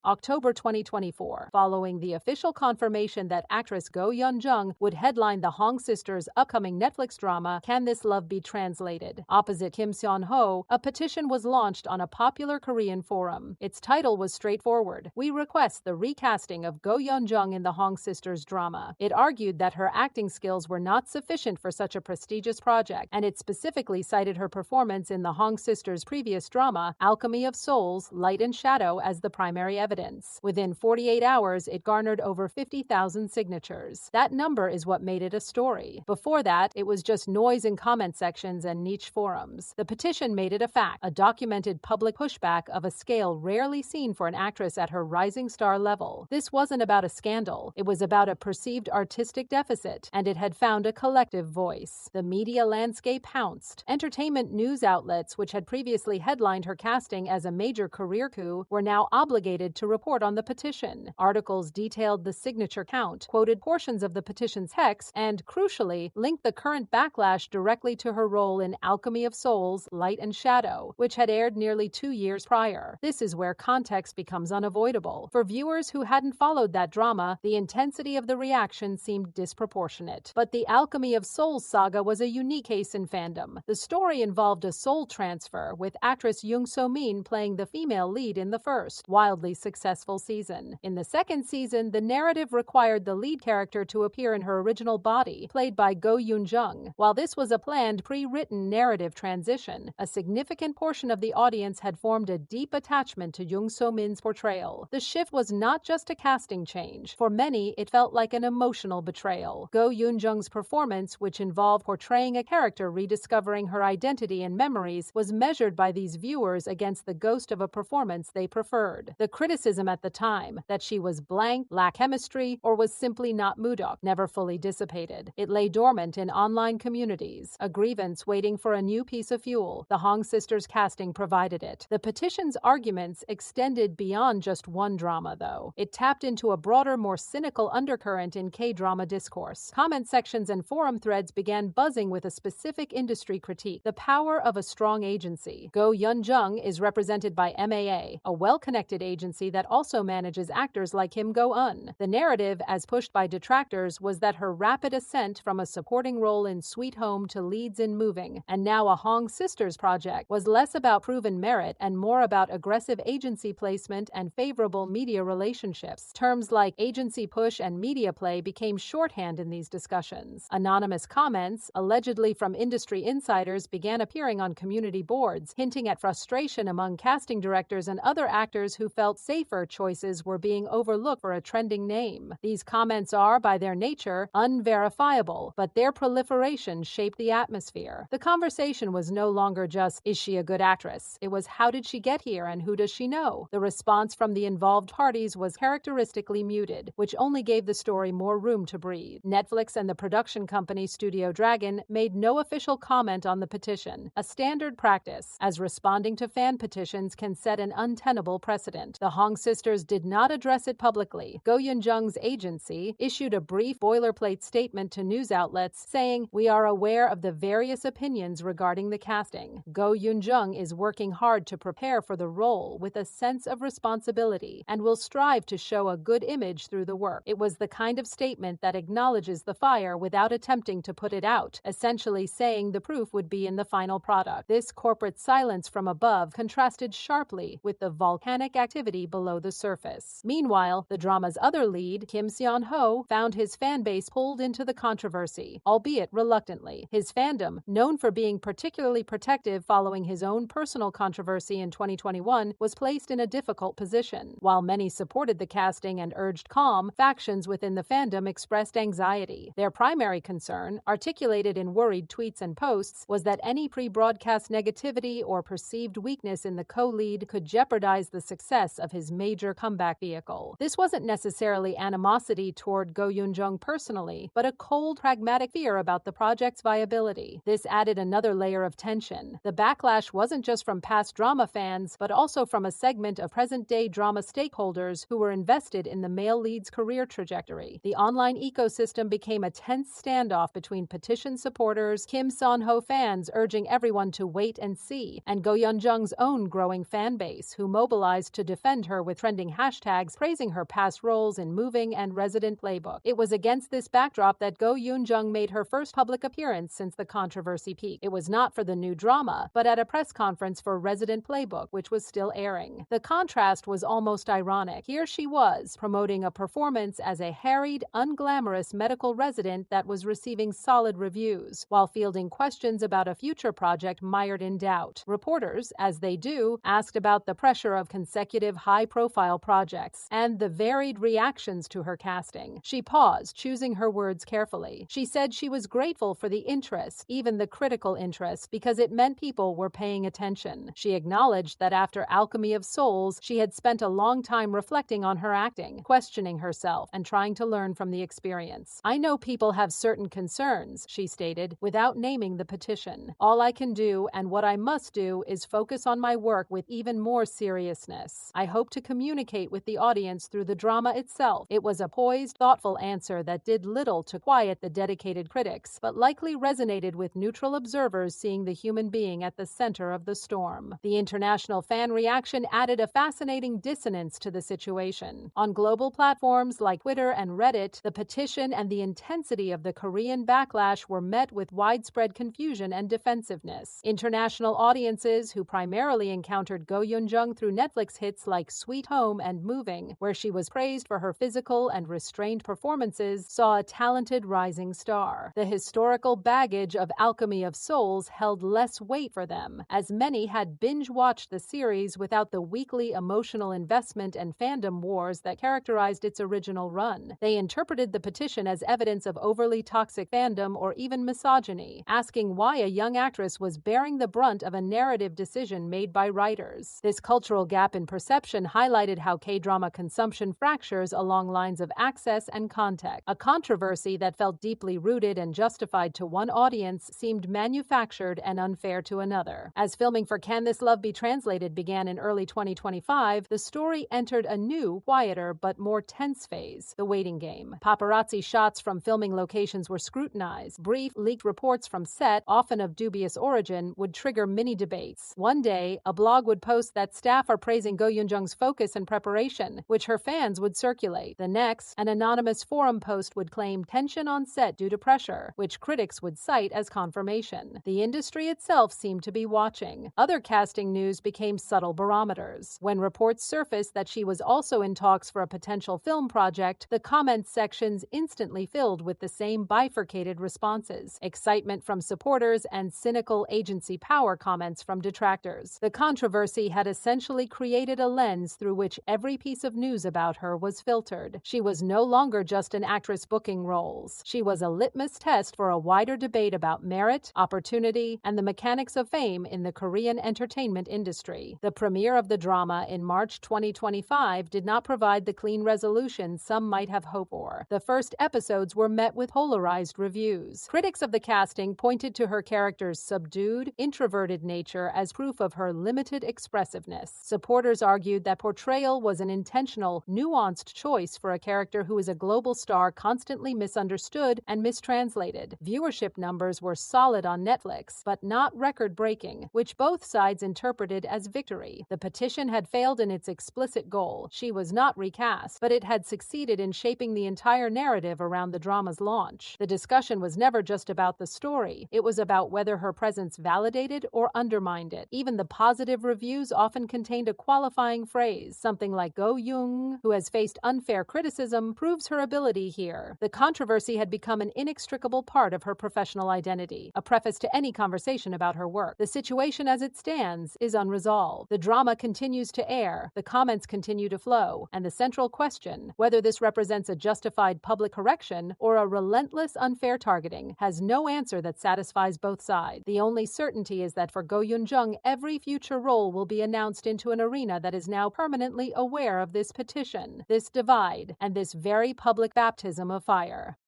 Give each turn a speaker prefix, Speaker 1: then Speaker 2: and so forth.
Speaker 1: October 2024, following the official confirmation that actress Go Youn-jung would headline the Hong sisters' upcoming Netflix drama Can This Love Be Translated? Opposite Kim Seon-ho, a petition was launched on a popular Korean forum. Its title was straightforward: "We request the recasting of Go Youn-jung in the Hong sisters' drama." It argued that her acting skills were not sufficient for such a prestigious project, and it specifically cited her performance in the Hong sisters' previous drama, Alchemy of Souls, Light and Shadow, as the primary evidence. Within 48 hours, it garnered over 50,000 signatures. That number is what made it a story. Before that, it was just noise in comment sections and niche forums. The petition made it a fact, a documented public pushback of a scale rarely seen for an actress at her rising star level. This wasn't about a scandal. It was about a perceived artistic deficit, and it had found a collective voice. The media landscape pounced. Entertainment news outlets, which had previously headlined her casting as a major career coup, were now obligated to report on the petition. Articles detailed the signature count, quoted portions of the petition's text, and, crucially, linked the current backlash directly to her role in Alchemy of Souls, Light and Shadow, which had aired nearly 2 years prior. This is where context becomes unavoidable. For viewers who hadn't followed that drama, the intensity of the reaction seemed disproportionate. But the Alchemy of Souls saga was a unique case in fandom. The story involved a soul transfer, with actress Jung So-min playing the female lead in the first, wildly successful season. In the second season, the narrative required the lead character to appear in her original body, played by Go Youn-jung. While this was a planned, pre-written narrative transition, a significant portion of the audience had formed a deep attachment to Jung So-min's portrayal. The shift was not just a casting change. For many, it felt like an emotional betrayal. Go Youn-jung's performance, which involved portraying a character rediscovering her identity and memories, was measured by these viewers against the ghost of a performance they preferred. The criticism at the time, that she was blank, lacked chemistry, or was simply not Mudok, never fully dissipated. It lay dormant in online communities, a grievance waiting for a new piece of fuel. The Hong sisters' casting provided it. The petition's arguments extended beyond just one drama, though. It tapped into a broader, more cynical undercurrent in K-drama discourse. Comment sections and forum threads began buzzing with a specific industry critique: the power of a strong agency. Go Youn-jung is represented by MAA, a well-connected agency that also manages actors like Kim Go-eun. The narrative, as pushed by detractors, was that her rapid ascent from a supporting role in Sweet Home to leads in Moving, and now a Hong sisters project, was less about proven merit and more about aggressive agency placement and favorable media relationships. Terms like agency push and media play became shorthand in these discussions. Anonymous comments, allegedly from industry insiders, began appearing on community boards, hinting at frustration among casting directors and other actors who felt safer choices were being overlooked for a trending name. These comments are, by their nature, unverifiable, but their proliferation shaped the atmosphere. The conversation was no longer just, is she a good actress? It was, how did she get here and who does she know? The response from the involved parties was characteristically muted, which only gave the story more room to breathe. Netflix and the production company Studio Dragon made no official comment on the petition, a standard practice, as responding to fan petitions can set an untenable precedent. The Hong sisters did not address it publicly. Go Youn-jung's agency issued a brief boilerplate statement to news outlets saying, "We are aware of the various opinions regarding the casting. Go Youn-jung is working hard to prepare for the role with a sense of responsibility and will strive to show a good image through the work." It was the kind of statement that acknowledges the fire without attempting to put it out, essentially saying the proof would be in the final product. This corporate silence from above contrasted sharply with the volcanic activity below the surface. Meanwhile, the drama's other lead, Kim Seon-ho, found his fanbase pulled into the controversy, albeit reluctantly. His fandom, known for being particularly protective following his own personal controversy in 2021, was placed in a difficult position. While many supported the casting and urged calm, factions within the fandom expressed anxiety. Their primary concern, articulated in worried tweets and posts, was that any pre-broadcast negativity or perceived weakness in the co-lead could jeopardize the success of his major comeback vehicle. This wasn't necessarily animosity toward Go Youn-jung personally, but a cold, pragmatic fear about the project's viability. This added another layer of tension. The backlash wasn't just from past drama fans, but also from a segment of present-day drama stakeholders who were invested in the male lead's career trajectory. The online ecosystem became a tense standoff between petition supporters, Kim Seon-ho fans urging everyone to wait and see, and Go Youn-jung's own growing fan base, who mobilized to defend her her with trending hashtags praising her past roles in Moving and Resident Playbook. It was against this backdrop that Go Youn-jung made her first public appearance since the controversy peaked. It was not for the new drama, but at a press conference for Resident Playbook, which was still airing. The contrast was almost ironic. Here she was, promoting a performance as a harried, unglamorous medical resident that was receiving solid reviews, while fielding questions about a future project mired in doubt. Reporters, as they do, asked about the pressure of consecutive high-profile projects and the varied reactions to her casting. She paused, choosing her words carefully. She said she was grateful for the interest, even the critical interest, because it meant people were paying attention. She acknowledged that after Alchemy of Souls, she had spent a long time reflecting on her acting, questioning herself, and trying to learn from the experience. "I know people have certain concerns," she stated, without naming the petition. "All I can do and what I must do is focus on my work with even more seriousness. I hope to communicate with the audience through the drama itself." It was a poised, thoughtful answer that did little to quiet the dedicated critics, but likely resonated with neutral observers seeing the human being at the center of the storm. The international fan reaction added a fascinating dissonance to the situation. On global platforms like Twitter and Reddit, the petition and the intensity of the Korean backlash were met with widespread confusion and defensiveness. International audiences, who primarily encountered Go Youn-jung through Netflix hits like Sweet Home and Moving, where she was praised for her physical and restrained performances, saw a talented rising star. The historical baggage of Alchemy of Souls held less weight for them, as many had binge-watched the series without the weekly emotional investment and fandom wars that characterized its original run. They interpreted the petition as evidence of overly toxic fandom or even misogyny, asking why a young actress was bearing the brunt of a narrative decision made by writers. This cultural gap in perception highlighted how K-drama consumption fractures along lines of access and context. A controversy that felt deeply rooted and justified to one audience seemed manufactured and unfair to another. As filming for Can This Love Be Translated began in early 2025, the story entered a new, quieter, but more tense phase: the waiting game. Paparazzi shots from filming locations were scrutinized. Brief, leaked reports from set, often of dubious origin, would trigger mini-debates. One day, a blog would post that staff are praising Go Youn-jung's focus and preparation, which her fans would circulate. The next, an anonymous forum post would claim tension on set due to pressure, which critics would cite as confirmation. The industry itself seemed to be watching. Other casting news became subtle barometers. When reports surfaced that she was also in talks for a potential film project, the comments sections instantly filled with the same bifurcated responses: excitement from supporters and cynical agency power comments from detractors. The controversy had essentially created a lens through which every piece of news about her was filtered. She was no longer just an actress booking roles. She was a litmus test for a wider debate about merit, opportunity, and the mechanics of fame in the Korean entertainment industry. The premiere of the drama in March 2025 did not provide the clean resolution some might have hoped for. The first episodes were met with polarized reviews. Critics of the casting pointed to her character's subdued, introverted nature as proof of her limited expressiveness. Supporters argued that portrayal was an intentional, nuanced choice for a character who is a global star constantly misunderstood and mistranslated. Viewership numbers were solid on Netflix, but not record-breaking, which both sides interpreted as victory. The petition had failed in its explicit goal. She was not recast, but it had succeeded in shaping the entire narrative around the drama's launch. The discussion was never just about the story. It was about whether her presence validated or undermined it. Even the positive reviews often contained a qualifying phrase, something like "Go Young, who has faced unfair criticism, proves her ability here." The controversy had become an inextricable part of her professional identity, a preface to any conversation about her work. The situation as it stands is unresolved. The drama continues to air, the comments continue to flow, and the central question, whether this represents a justified public correction or a relentless unfair targeting, has no answer that satisfies both sides. The only certainty is that for Go Youn-jung, every future role will be announced into an arena that is now permanently aware of this petition, this divide, and this very public baptism of fire.